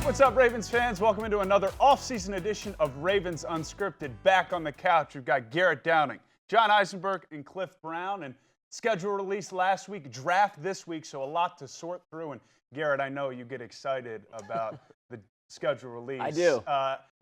What's up, Ravens fans? Welcome into another off-season edition of Ravens Unscripted. Back on the couch, we've got Garrett Downing, John Eisenberg, and Cliff Brown. And schedule released last week, draft this week, so a lot to sort through. And Garrett, I know you get excited about the schedule release. I do.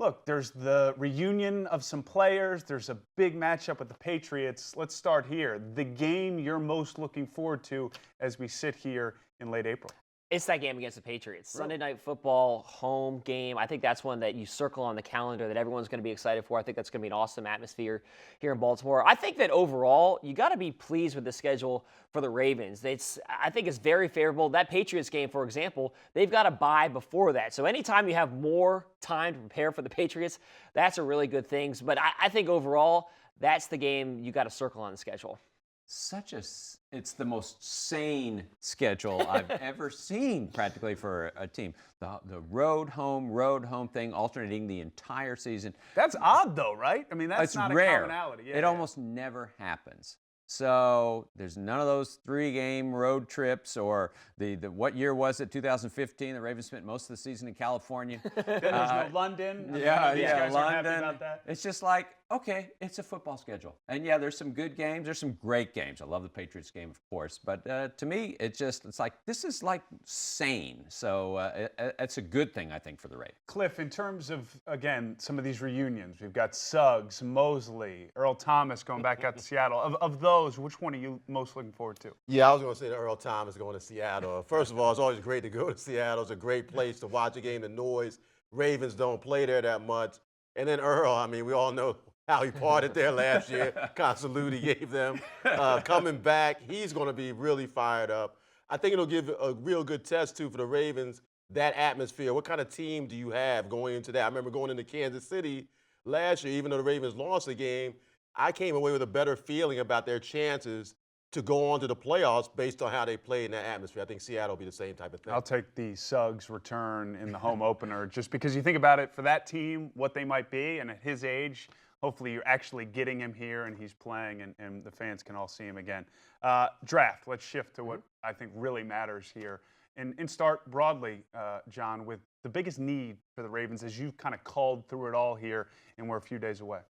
Look, there's the reunion of some players. There's a big matchup with the Patriots. Let's start here. The game you're most looking forward to as we sit here in late April. It's that game against the Patriots. Really? Sunday Night Football, home game. I think that's one that you circle on the calendar that everyone's going to be excited for. I think that's going to be an awesome atmosphere here in Baltimore. I think that overall, you got to be pleased with the schedule for the Ravens. I think it's very favorable. That Patriots game, for example, they've got a bye before that. So anytime you have more time to prepare for the Patriots, that's a really good thing. But I think overall, that's the game you got to circle on the schedule. It's the most sane schedule I've ever seen practically for a team. The road home thing alternating the entire season. That's odd, though, right? I mean, that's not rare. a commonality. It almost never happens. So there's none of those 3-game road trips or the what year was it? 2015. The Ravens spent most of the season in California. Then there's no London. These Yeah, guys aren't happy London. about that. It's just like, okay, it's a football schedule. And yeah, there's some good games. There's some great games. I love the Patriots game, of course. But to me, it's like, this is like sane. So it's a good thing, I think, for the Ravens. Cliff, in terms of, again, some of these reunions, we've got Suggs, Mosley, Earl Thomas going back out to Seattle. Of those, which one are you most looking forward to? Yeah, I was going to say that Earl Thomas going to Seattle. First of all, it's always great to go to Seattle. It's a great place to watch a game. The noise, Ravens don't play there that much. And then Earl, I mean, we all know how he parted there last year. Kind of salute he gave them. Coming back, he's going to be really fired up. I think it'll give a real good test, too, for the Ravens, that atmosphere. What kind of team do you have going into that? I remember going into Kansas City last year, even though the Ravens lost the game, I came away with a better feeling about their chances to go on to the playoffs based on how they played in that atmosphere. I think Seattle will be the same type of thing. I'll take the Suggs return in the home opener just because you think about it for that team, what they might be, and at his age, hopefully you're actually getting him here and he's playing and the fans can all see him again. Draft, let's shift to what I think really matters here. And start broadly, John, with the biggest need for the Ravens as you've kind of called through it all here and we're a few days away.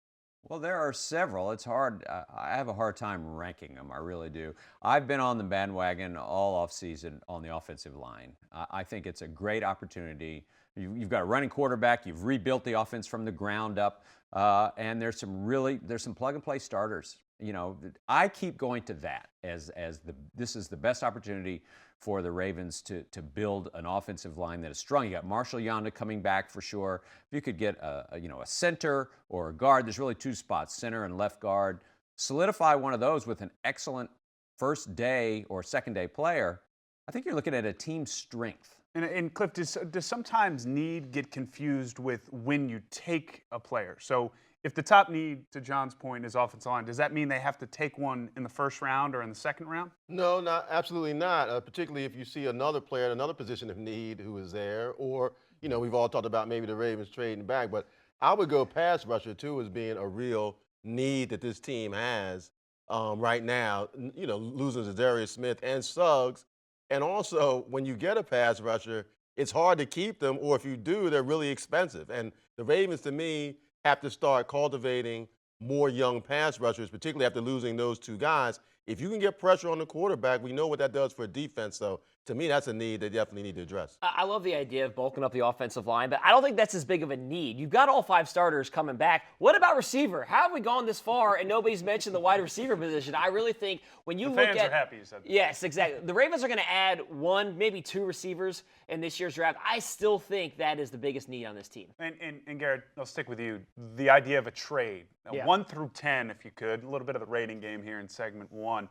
Well, there are several. It's hard. I have a hard time ranking them. I really do. I've been on the bandwagon all offseason on the offensive line. I think it's a great opportunity. You've got a running quarterback. You've rebuilt the offense from the ground up. And there's some plug-and-play starters. You know, I keep going to that this is the best opportunity for the Ravens to build an offensive line that is strong. You got Marshall Yanda coming back for sure. If you could get a center or a guard, there's really two spots, center and left guard. Solidify one of those with an excellent first day or second day player. I think you're looking at a team strength. And Cliff, does sometimes need get confused with when you take a player? So if the top need, to John's point, is offensive line, does that mean they have to take one in the first round or in the second round? No, absolutely not. Particularly if you see another player at another position of need who is there, or we've all talked about maybe the Ravens trading back, but I would go pass rusher too as being a real need that this team has right now. Losing Zadarius Smith and Suggs, and also when you get a pass rusher, it's hard to keep them, or if you do, they're really expensive. And the Ravens, to me, have to start cultivating more young pass rushers, particularly after losing those two guys. If you can get pressure on the quarterback, we know what that does for defense. So to me, that's a need they definitely need to address. I love the idea of bulking up the offensive line, but I don't think that's as big of a need. You've got all 5 starters coming back. What about receiver? How have we gone this far and nobody's mentioned the wide receiver position? I really think when you look at... The fans are happy you said that. Yes, exactly. The Ravens are going to add 1, maybe 2 receivers in this year's draft. I still think that is the biggest need on this team. And Garrett, I'll stick with you. The idea of a trade, 1 through 10, if you could, a little bit of the rating game here in segment 1.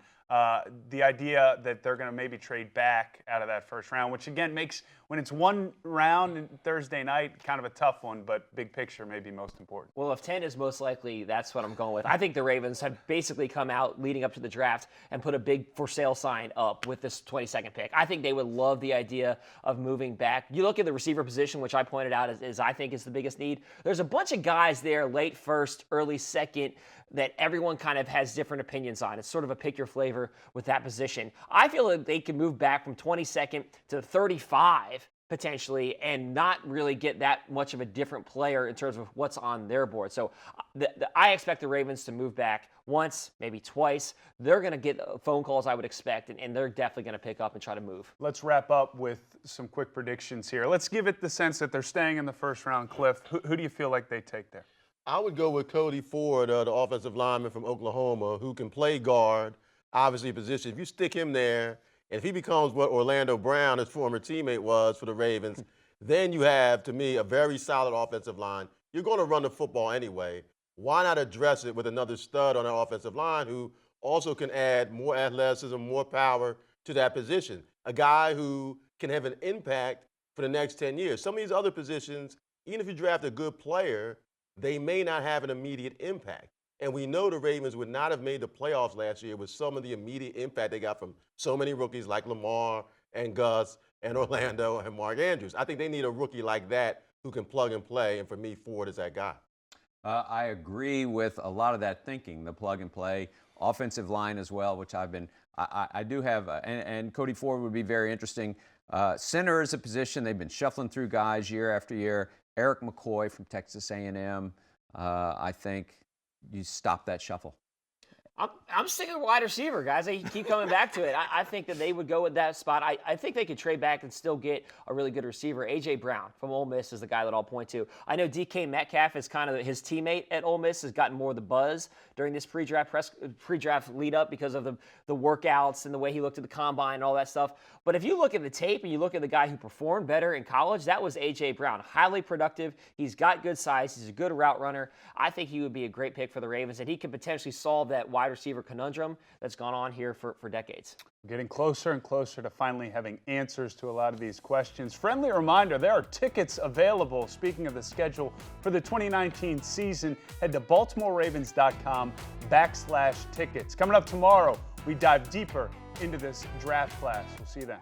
The idea that they're going to maybe trade back out of that first round, which again makes, when it's one round and Thursday night, kind of a tough one, but big picture may be most important. Well, if 10 is most likely, that's what I'm going with. I think the Ravens have basically come out leading up to the draft and put a big for sale sign up with this 22nd pick. I think they would love the idea of moving back. You look at the receiver position, which I pointed out is I think is the biggest need. There's a bunch of guys there, late first, early second, that everyone kind of has different opinions on. It's sort of a pick your flavor with that position. I feel like they can move back from 22nd to 35 potentially, and not really get that much of a different player in terms of what's on their board. So I expect the Ravens to move back once, maybe twice. They're going to get phone calls, I would expect, and they're definitely going to pick up and try to move. Let's wrap up with some quick predictions here. Let's give it the sense that they're staying in the first round. Cliff, who do you feel like they take there? I would go with Cody Ford, the offensive lineman from Oklahoma, who can play guard, obviously position. If you stick him there, and if he becomes what Orlando Brown, his former teammate, was for the Ravens, then you have, to me, a very solid offensive line. You're going to run the football anyway. Why not address it with another stud on the offensive line who also can add more athleticism, more power to that position? A guy who can have an impact for the next 10 years. Some of these other positions, even if you draft a good player, they may not have an immediate impact. And we know the Ravens would not have made the playoffs last year with some of the immediate impact they got from so many rookies like Lamar and Gus and Orlando and Mark Andrews. I think they need a rookie like that who can plug and play, and for me, Ford is that guy. I agree with a lot of that thinking, the plug and play, offensive line as well, which I do have, and Cody Ford would be very interesting. Center is a position they've been shuffling through guys year after year. Eric McCoy from Texas A&M, I think you stop that shuffle. I'm sticking with wide receiver, guys. I keep coming back to it. I think that they would go with that spot. I think they could trade back and still get a really good receiver. A.J. Brown from Ole Miss is the guy that I'll point to. I know DK Metcalf is kind of his teammate at Ole Miss, has gotten more of the buzz during this pre-draft lead-up because of the workouts and the way he looked at the combine and all that stuff. But if you look at the tape and you look at the guy who performed better in college, that was A.J. Brown. Highly productive. He's got good size. He's a good route runner. I think he would be a great pick for the Ravens, and he could potentially solve that wide receiver conundrum that's gone on here for decades. We're getting closer and closer to finally having answers to a lot of these questions. Friendly reminder, there are tickets available. Speaking of the schedule for the 2019 season, head to BaltimoreRavens.com/tickets. Coming up tomorrow, we dive deeper into this draft class. We'll see you then.